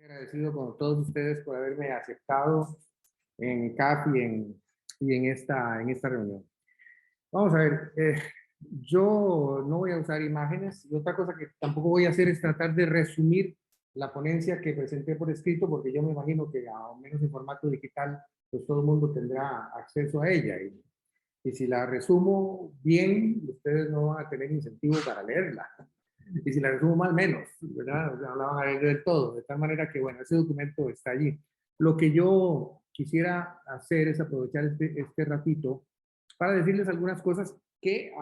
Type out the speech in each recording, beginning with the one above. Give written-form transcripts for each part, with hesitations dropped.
Agradecido con todos ustedes por haberme aceptado en CAF y en esta reunión. Vamos a ver, yo no voy a usar imágenes y otra cosa que tampoco voy a hacer es tratar de resumir la ponencia que presenté por escrito, porque yo me imagino que al menos en formato digital, pues todo el mundo tendrá acceso a ella. Y si la resumo bien, ustedes no van a tener incentivo para leerla. Y si la resumo mal, menos, ¿verdad? O sea, no la van a leer del todo. De tal manera que, bueno, ese documento está allí. Lo que yo quisiera hacer es aprovechar este ratito para decirles algunas cosas que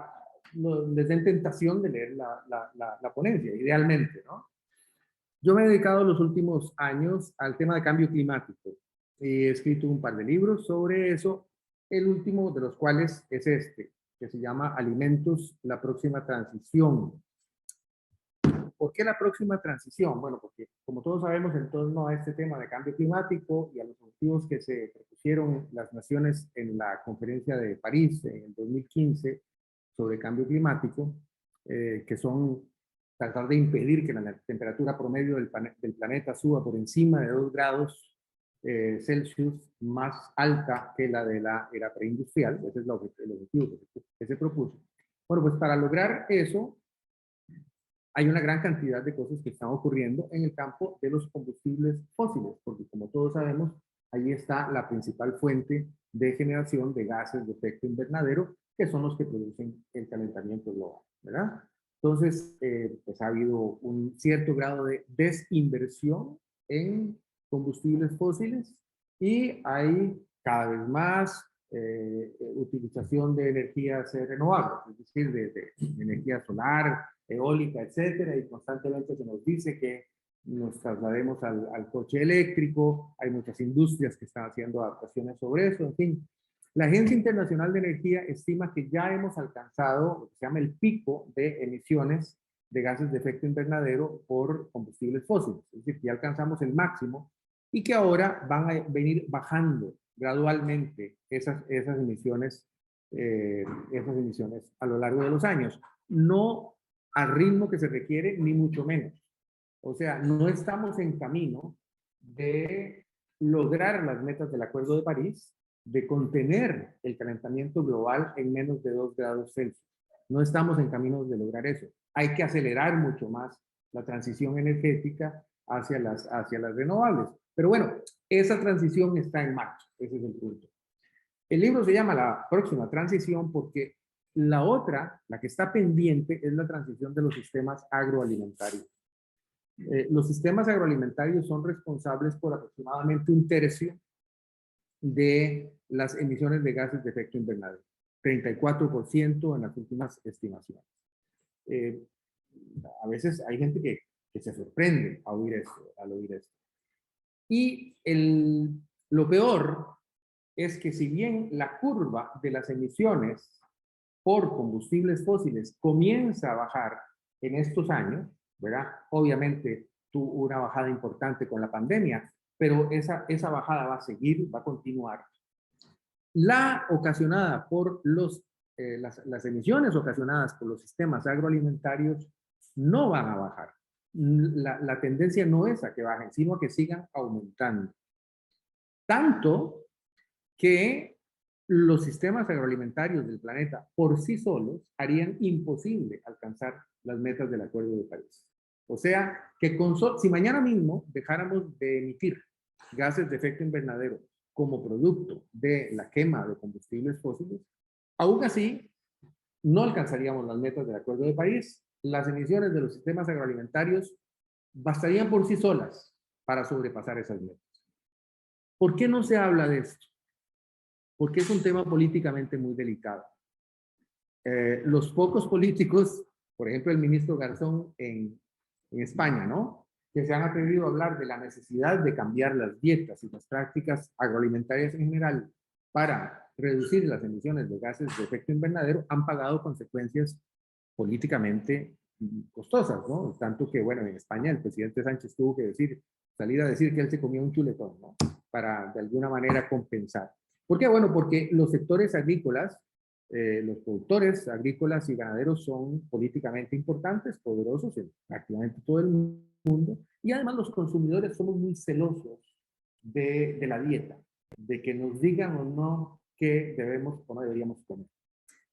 les den tentación de leer la ponencia, idealmente, ¿no? Yo me he dedicado los últimos años al tema de cambio climático. He escrito un par de libros sobre eso, el último de los cuales es este, que se llama Alimentos, la próxima transición. ¿Por qué la próxima transición? Bueno, porque como todos sabemos, en torno a este tema de cambio climático y a los objetivos que se propusieron las naciones en la conferencia de París en el 2015 sobre cambio climático, que son tratar de impedir que la temperatura promedio del planeta suba por encima de 2 grados Celsius, más alta que la de la era preindustrial. Ese es el objetivo que se propuso. Bueno, pues para lograr eso, hay una gran cantidad de cosas que están ocurriendo en el campo de los combustibles fósiles, porque como todos sabemos, ahí está la principal fuente de generación de gases de efecto invernadero, que son los que producen el calentamiento global, ¿verdad? Entonces, pues ha habido un cierto grado de desinversión en combustibles fósiles y hay cada vez más utilización de energías renovables, es decir, de energía solar, eólica, etcétera, y constantemente se nos dice que nos traslademos al coche eléctrico. Hay muchas industrias que están haciendo adaptaciones sobre eso, en fin. La Agencia Internacional de Energía estima que ya hemos alcanzado lo que se llama el pico de emisiones de gases de efecto invernadero por combustibles fósiles, es decir, que ya alcanzamos el máximo y que ahora van a venir bajando gradualmente esas emisiones a lo largo de los años. No al ritmo que se requiere, ni mucho menos. O sea, no estamos en camino de lograr las metas del Acuerdo de París, de contener el calentamiento global en menos de 2 grados Celsius. No estamos en camino de lograr eso. Hay que acelerar mucho más la transición energética hacia las renovables. Pero bueno, esa transición está en marcha. Ese es el punto. El libro se llama La próxima transición porque la otra, la que está pendiente, es la transición de los sistemas agroalimentarios. Los sistemas agroalimentarios son responsables por aproximadamente 1/3 de las emisiones de gases de efecto invernadero, 34% en las últimas estimaciones. A veces hay gente que se sorprende al oír esto. Y lo peor es que si bien la curva de las emisiones por combustibles fósiles comienza a bajar en estos años, ¿verdad? Obviamente tuvo una bajada importante con la pandemia, pero esa bajada va a seguir, va a continuar. La ocasionada por las emisiones ocasionadas por los sistemas agroalimentarios no van a bajar. La tendencia no es a que bajen, sino a que sigan aumentando. Tanto que los sistemas agroalimentarios del planeta por sí solos harían imposible alcanzar las metas del Acuerdo de París. O sea, que si mañana mismo dejáramos de emitir gases de efecto invernadero como producto de la quema de combustibles fósiles, aún así no alcanzaríamos las metas del Acuerdo de París. Las emisiones de los sistemas agroalimentarios bastarían por sí solas para sobrepasar esas metas. ¿Por qué no se habla de esto? Porque es un tema políticamente muy delicado. Los pocos políticos, por ejemplo el ministro Garzón en España, ¿no?, que se han atrevido a hablar de la necesidad de cambiar las dietas y las prácticas agroalimentarias en general para reducir las emisiones de gases de efecto invernadero, han pagado consecuencias políticamente costosas, ¿no? Tanto que, bueno, en España el presidente Sánchez tuvo que salir a decir que él se comía un chuletón, ¿no?, para de alguna manera compensar. ¿Por qué? Bueno, porque los sectores agrícolas, los productores agrícolas y ganaderos son políticamente importantes, poderosos en prácticamente todo el mundo, Y además los consumidores somos muy celosos de la dieta, de que nos digan o no qué debemos o no deberíamos comer.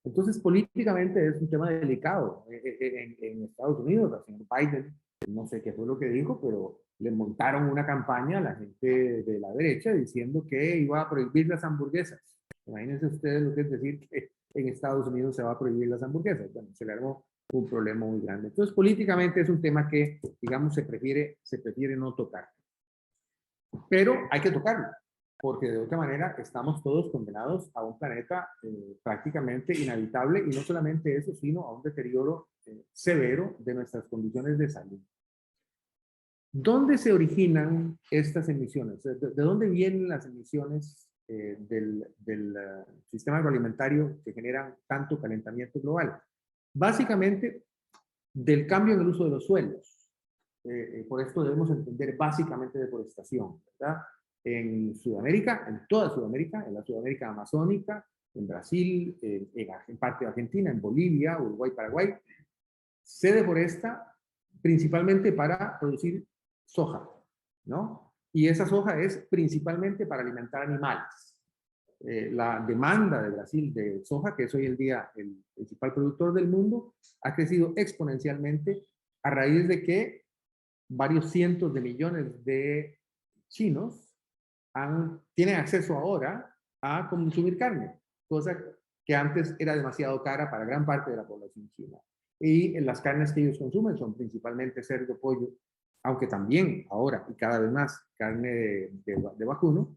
Entonces, políticamente es un tema delicado. En Estados Unidos, el señor Biden, no sé qué fue lo que dijo, pero le montaron una campaña a la gente de la derecha diciendo que iba a prohibir las hamburguesas. Imagínense ustedes lo que es decir que en Estados Unidos se va a prohibir las hamburguesas. Bueno, se le armó un problema muy grande. Entonces, políticamente es un tema que, digamos, se prefiere no tocar. Pero hay que tocarlo, porque de otra manera estamos todos condenados a un planeta prácticamente inhabitable, y no solamente eso, sino a un deterioro severo de nuestras condiciones de salud. ¿Dónde se originan estas emisiones? ¿De dónde vienen las emisiones del sistema agroalimentario que generan tanto calentamiento global? Básicamente, del cambio en el uso de los suelos. Por esto debemos entender básicamente deforestación, ¿verdad? En Sudamérica, en toda Sudamérica, en la Sudamérica amazónica, en Brasil, en parte de Argentina, en Bolivia, Uruguay, Paraguay, se deforesta principalmente para producir soja, ¿no? Y esa soja es principalmente para alimentar animales. La demanda de Brasil de soja, que es hoy en día el principal productor del mundo, ha crecido exponencialmente a raíz de que varios cientos de millones de chinos tienen acceso ahora a consumir carne, cosa que antes era demasiado cara para gran parte de la población china. Y las carnes que ellos consumen son principalmente cerdo, pollo, aunque también ahora y cada vez más carne de vacuno.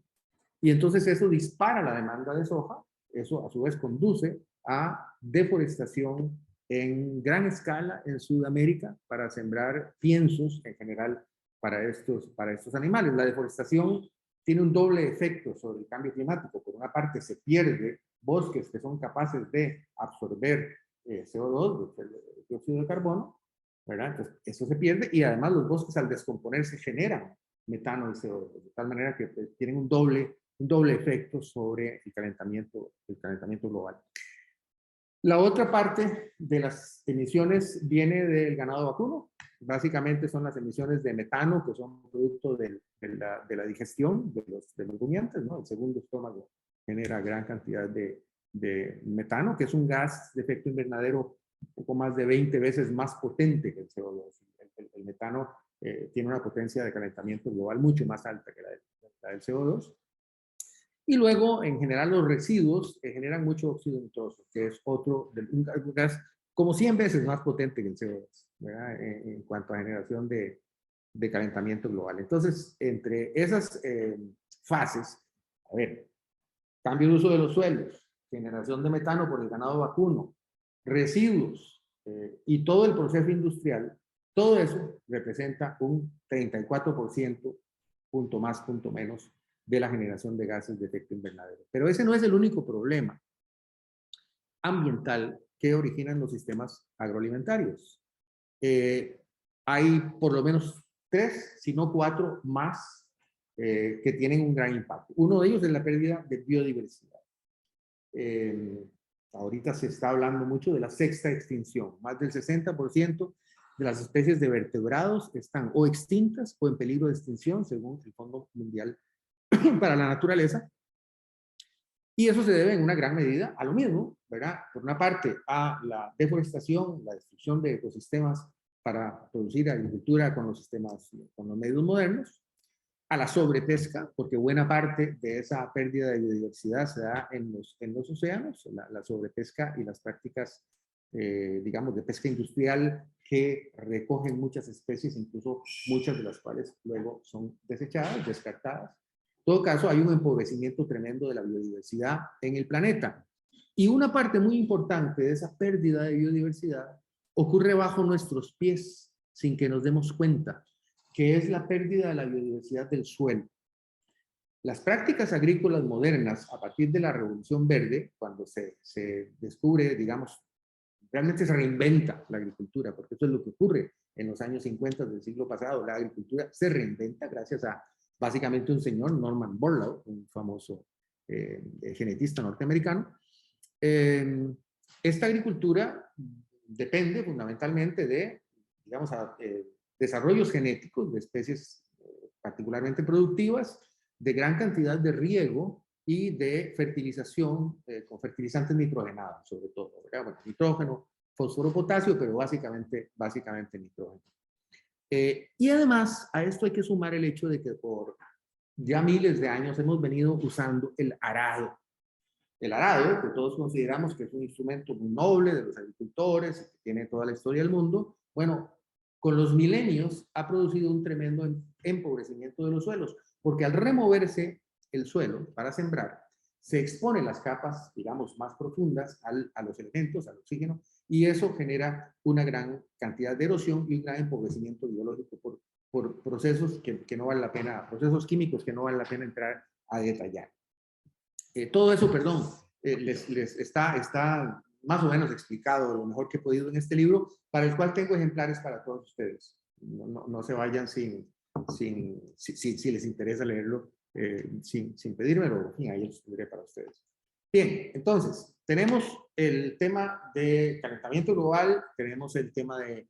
Y entonces eso dispara la demanda de soja, eso a su vez conduce a deforestación en gran escala en Sudamérica para sembrar piensos en general para estos animales. La deforestación tiene un doble efecto sobre el cambio climático. Por una parte, se pierde bosques que son capaces de absorber CO2, el dióxido de carbono, ¿verdad? Entonces, eso se pierde, y además los bosques al descomponerse generan metano y CO2, de tal manera que tienen un doble efecto sobre el calentamiento global. La otra parte de las emisiones viene del ganado vacuno. Básicamente son las emisiones de metano, que son producto de la digestión de los rumiantes, ¿no? El segundo estómago genera gran cantidad de metano, que es un gas de efecto invernadero un poco más de 20 veces más potente que el CO2. El metano tiene una potencia de calentamiento global mucho más alta que la del CO2. Y luego, en general, los residuos generan mucho óxido nitroso, que es un gas como 100 veces más potente que el CO2, ¿verdad? En cuanto a generación de calentamiento global. Entonces, entre esas fases, a ver, cambio de uso de los suelos, generación de metano por el ganado vacuno, residuos y todo el proceso industrial, todo eso representa un 34%, punto más, punto menos, de la generación de gases de efecto invernadero. Pero ese no es el único problema ambiental que originan los sistemas agroalimentarios. Hay por lo menos 3, si no 4 más que tienen un gran impacto. Uno de ellos es la pérdida de biodiversidad. Ahorita se está hablando mucho de la sexta extinción. Más del 60% de las especies de vertebrados están o extintas o en peligro de extinción, según el Fondo Mundial para la Naturaleza. Y eso se debe en una gran medida a lo mismo, ¿verdad? Por una parte, a la deforestación, la destrucción de ecosistemas para producir agricultura con los medios modernos, a la sobrepesca, porque buena parte de esa pérdida de biodiversidad se da en los océanos, la sobrepesca y las prácticas, digamos, de pesca industrial que recogen muchas especies, incluso muchas de las cuales luego son desechadas, descartadas. En todo caso, hay un empobrecimiento tremendo de la biodiversidad en el planeta. Y una parte muy importante de esa pérdida de biodiversidad ocurre bajo nuestros pies, sin que nos demos cuenta, que es la pérdida de la biodiversidad del suelo. Las prácticas agrícolas modernas, a partir de la Revolución Verde, cuando se descubre, digamos, realmente se reinventa la agricultura, porque eso es lo que ocurre en los años 50 del siglo pasado. La agricultura se reinventa gracias a, básicamente, un señor, Norman Borlaug, un famoso genetista norteamericano. Esta agricultura depende fundamentalmente de, digamos, desarrollos genéticos de especies particularmente productivas, de gran cantidad de riego y de fertilización con fertilizantes nitrogenados, sobre todo, ¿verdad? Bueno, nitrógeno, fósforo, potasio, pero básicamente nitrógeno. Y además a esto hay que sumar el hecho de que por ya miles de años hemos venido usando el arado. El arado, que todos consideramos que es un instrumento muy noble de los agricultores, que tiene toda la historia del mundo, bueno, con los milenios ha producido un tremendo empobrecimiento de los suelos, porque al removerse el suelo para sembrar, se exponen las capas, digamos, más profundas a los elementos, al oxígeno, y eso genera una gran cantidad de erosión y un gran empobrecimiento biológico por procesos que no vale la pena, procesos químicos que no vale la pena entrar a detallar. Todo eso, perdón, les está más o menos explicado lo mejor que he podido en este libro, para el cual tengo ejemplares para todos ustedes. No se vayan si les interesa leerlo sin pedírmelo, en fin, ahí los tendré para ustedes. Bien, entonces, tenemos el tema de calentamiento global, tenemos el tema de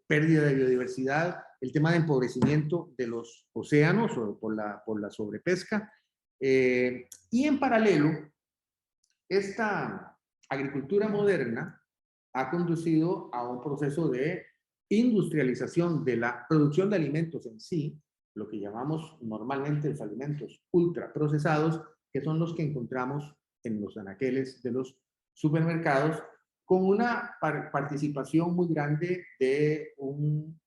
pérdida de biodiversidad, el tema de empobrecimiento de los océanos por la sobrepesca, y en paralelo, esta agricultura moderna ha conducido a un proceso de industrialización de la producción de alimentos en sí, lo que llamamos normalmente los alimentos ultraprocesados, que son los que encontramos en los anaqueles de los supermercados, con una participación muy grande de un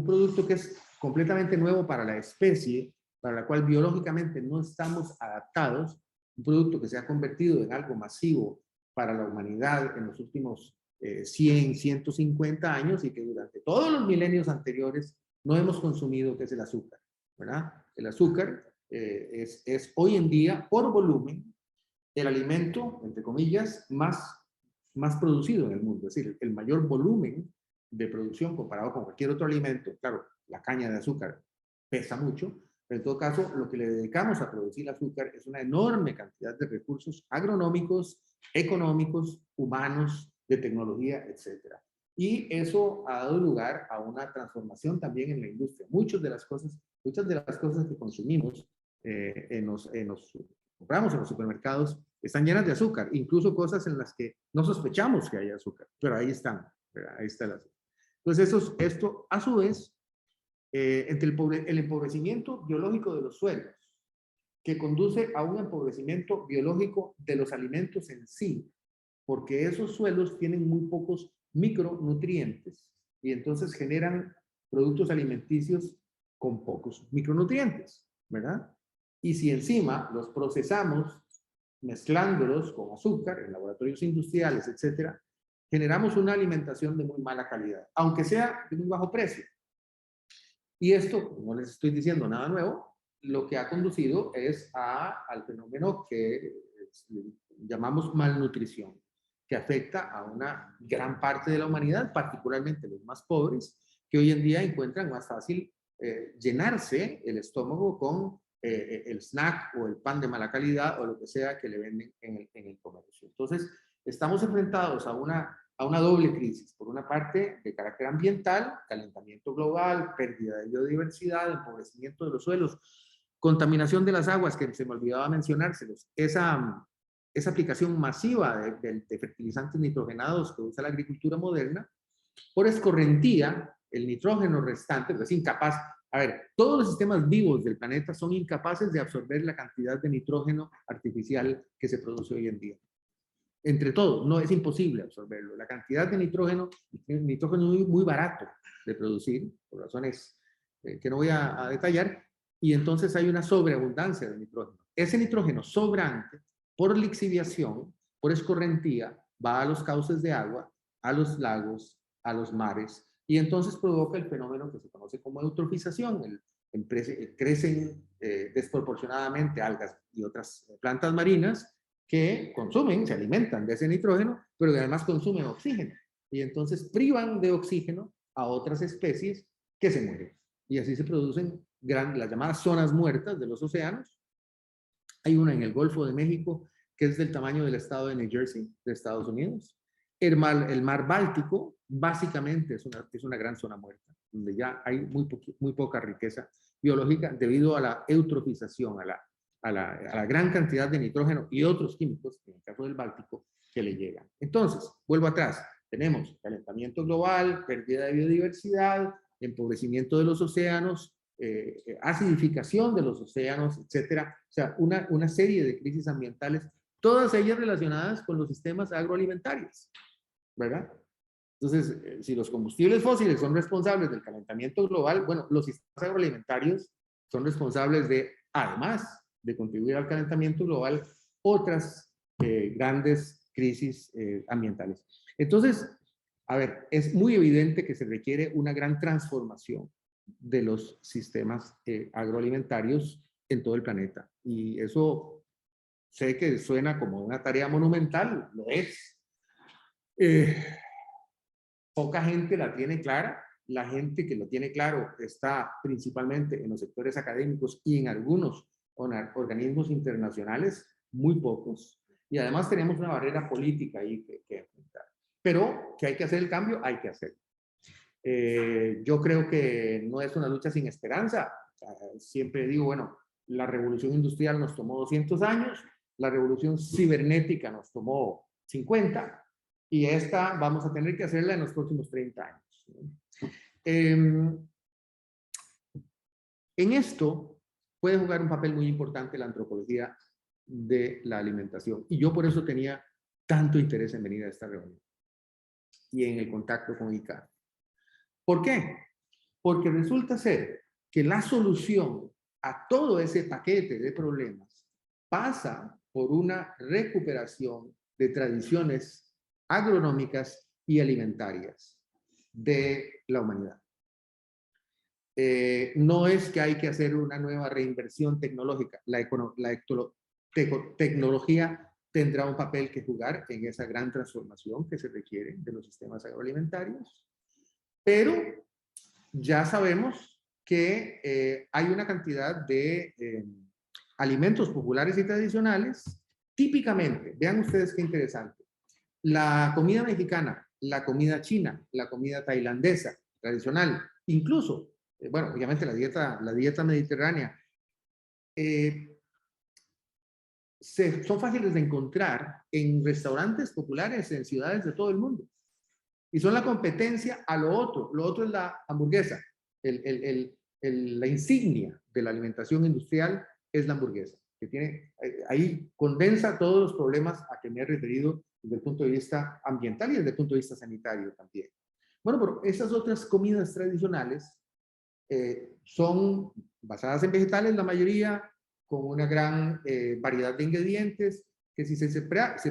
producto que es completamente nuevo para la especie, para la cual biológicamente no estamos adaptados, un producto que se ha convertido en algo masivo para la humanidad en los últimos 100, 150 años y que durante todos los milenios anteriores no hemos consumido, que es el azúcar, ¿verdad? El azúcar es hoy en día, por volumen, el alimento, entre comillas, más producido en el mundo, es decir, el mayor volumen de producción comparado con cualquier otro alimento. Claro, la caña de azúcar pesa mucho, pero en todo caso, lo que le dedicamos a producir azúcar es una enorme cantidad de recursos agronómicos, económicos, humanos, de tecnología, etcétera. Y eso ha dado lugar a una transformación también en la industria. Muchas de las cosas que consumimos, compramos en los supermercados, están llenas de azúcar, incluso cosas en las que no sospechamos que haya azúcar, pero ahí están, ¿verdad? Ahí está el azúcar. Entonces, esto a su vez, entre el empobrecimiento biológico de los suelos, que conduce a un empobrecimiento biológico de los alimentos en sí, porque esos suelos tienen muy pocos micronutrientes y entonces generan productos alimenticios con pocos micronutrientes, ¿verdad? Y si encima los procesamos mezclándolos con azúcar en laboratorios industriales, etcétera, generamos una alimentación de muy mala calidad, aunque sea de muy bajo precio. Y esto, no les estoy diciendo nada nuevo, lo que ha conducido es al fenómeno que llamamos malnutrición, que afecta a una gran parte de la humanidad, particularmente los más pobres, que hoy en día encuentran más fácil llenarse el estómago con el snack o el pan de mala calidad o lo que sea que le venden en el comercio. Entonces, estamos enfrentados a una doble crisis. Por una parte, de carácter ambiental, calentamiento global, pérdida de biodiversidad, empobrecimiento de los suelos, contaminación de las aguas, que se me olvidaba mencionárselos, esa aplicación masiva de fertilizantes nitrogenados que usa la agricultura moderna, por escorrentía, el nitrógeno restante, pues es incapaz. A ver, todos los sistemas vivos del planeta son incapaces de absorber la cantidad de nitrógeno artificial que se produce hoy en día. Entre todos, no es imposible absorberlo. La cantidad de nitrógeno es muy, muy barato de producir, por razones que no voy a detallar, y entonces hay una sobreabundancia de nitrógeno. Ese nitrógeno sobrante, por lixiviación, por escorrentía, va a los cauces de agua, a los lagos, a los mares, y entonces provoca el fenómeno que se conoce como eutrofización. Crecen desproporcionadamente algas y otras plantas marinas que consumen, se alimentan de ese nitrógeno, pero que además consumen oxígeno. Y entonces privan de oxígeno a otras especies que se mueren. Y así se producen las llamadas zonas muertas de los océanos. Hay una en el Golfo de México que es del tamaño del estado de New Jersey, de Estados Unidos. El mar Báltico básicamente es una gran zona muerta. donde ya hay muy poca riqueza biológica debido a la eutrofización, a la gran cantidad de nitrógeno y otros químicos, en el caso del Báltico, que le llegan. Entonces, vuelvo atrás, tenemos calentamiento global, pérdida de biodiversidad, empobrecimiento de los océanos, acidificación de los océanos, etcétera. O sea, una serie de crisis ambientales, todas ellas relacionadas con los sistemas agroalimentarios, ¿verdad? Entonces, si los combustibles fósiles son responsables del calentamiento global, bueno, los sistemas agroalimentarios son responsables de, además de contribuir al calentamiento global, otras grandes crisis ambientales. Entonces, a ver, es muy evidente que se requiere una gran transformación de los sistemas agroalimentarios en todo el planeta. Y eso sé que suena como una tarea monumental, lo es. Poca gente la tiene clara. La gente que lo tiene claro está principalmente en los sectores académicos y en algunos organismos internacionales, muy pocos. Y además tenemos una barrera política ahí que enfrentar. Pero que hay que hacer el cambio, hay que hacerlo. Yo creo que no es una lucha sin esperanza. Siempre digo, bueno, la revolución industrial nos tomó 200 años, la revolución cibernética nos tomó 50, y esta vamos a tener que hacerla en los próximos 30 años. En esto puede jugar un papel muy importante la antropología de la alimentación, y yo por eso tenía tanto interés en venir a esta reunión y en el contacto con ICAR. ¿Por qué? Porque resulta ser que la solución a todo ese paquete de problemas pasa por una recuperación de tradiciones agronómicas y alimentarias de la humanidad. No es que hay que hacer una nueva reinversión tecnológica. La tecnología tendrá un papel que jugar en esa gran transformación que se requiere de los sistemas agroalimentarios, pero ya sabemos que hay una cantidad de alimentos populares y tradicionales, típicamente, vean ustedes qué interesante, la comida mexicana, la comida china, la comida tailandesa, tradicional, incluso, bueno, obviamente la dieta mediterránea, son fáciles de encontrar en restaurantes populares en ciudades de todo el mundo. Y son la competencia a lo otro. Lo otro es la hamburguesa. La insignia de la alimentación industrial es la hamburguesa, que tiene, ahí condensa todos los problemas a que me he referido desde el punto de vista ambiental y desde el punto de vista sanitario también. Bueno, pero esas otras comidas tradicionales son basadas en vegetales, la mayoría, con una gran variedad de ingredientes, que si se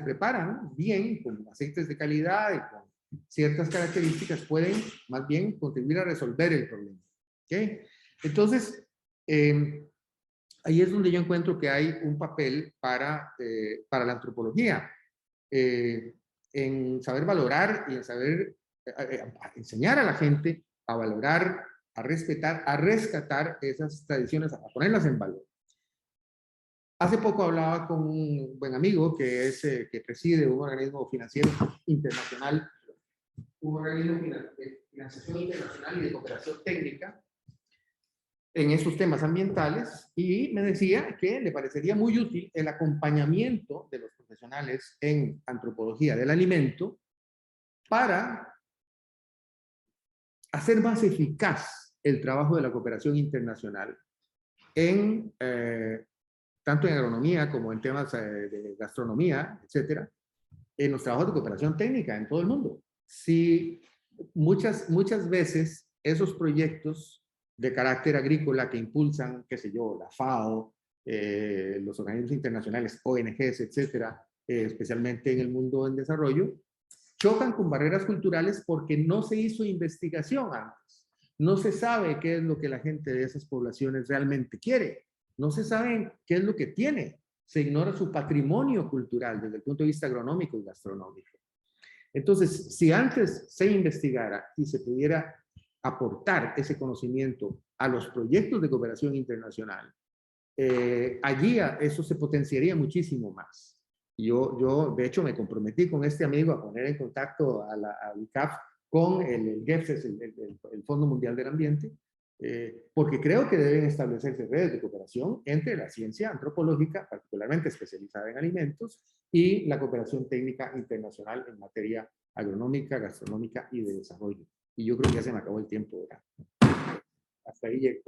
preparan bien, con aceites de calidad y con ciertas características, pueden más bien contribuir a resolver el problema. ¿Okay? Entonces, ahí es donde yo encuentro que hay un papel para la antropología, en saber valorar y en saber enseñar a la gente a valorar, a respetar, a rescatar esas tradiciones, a ponerlas en valor. Hace poco hablaba con un buen amigo que preside un organismo financiero internacional, un organismo de financiación internacional y de cooperación técnica en esos temas ambientales, y me decía que le parecería muy útil el acompañamiento de los profesionales en antropología del alimento para hacer más eficaz el trabajo de la cooperación internacional en tanto en agronomía como en temas de gastronomía, etcétera, en los trabajos de cooperación técnica en todo el mundo. Si muchas veces esos proyectos de carácter agrícola que impulsan, qué sé yo, la FAO, los organismos internacionales, ONGs, etcétera, especialmente en el mundo en desarrollo, chocan con barreras culturales porque no se hizo investigación antes. No se sabe qué es lo que la gente de esas poblaciones realmente quiere. No se sabe qué es lo que tiene. Se ignora su patrimonio cultural desde el punto de vista agronómico y gastronómico. Entonces, si antes se investigara y se pudiera aportar ese conocimiento a los proyectos de cooperación internacional, allí eso se potenciaría muchísimo más. Yo, de hecho, me comprometí con este amigo a poner en contacto a ICAF con el GEPS, el Fondo Mundial del Ambiente, porque creo que deben establecerse redes de cooperación entre la ciencia antropológica, particularmente especializada en alimentos, y la cooperación técnica internacional en materia agronómica, gastronómica y de desarrollo. Y yo creo que ya se me acabó el tiempo, ¿verdad? Hasta ahí llego.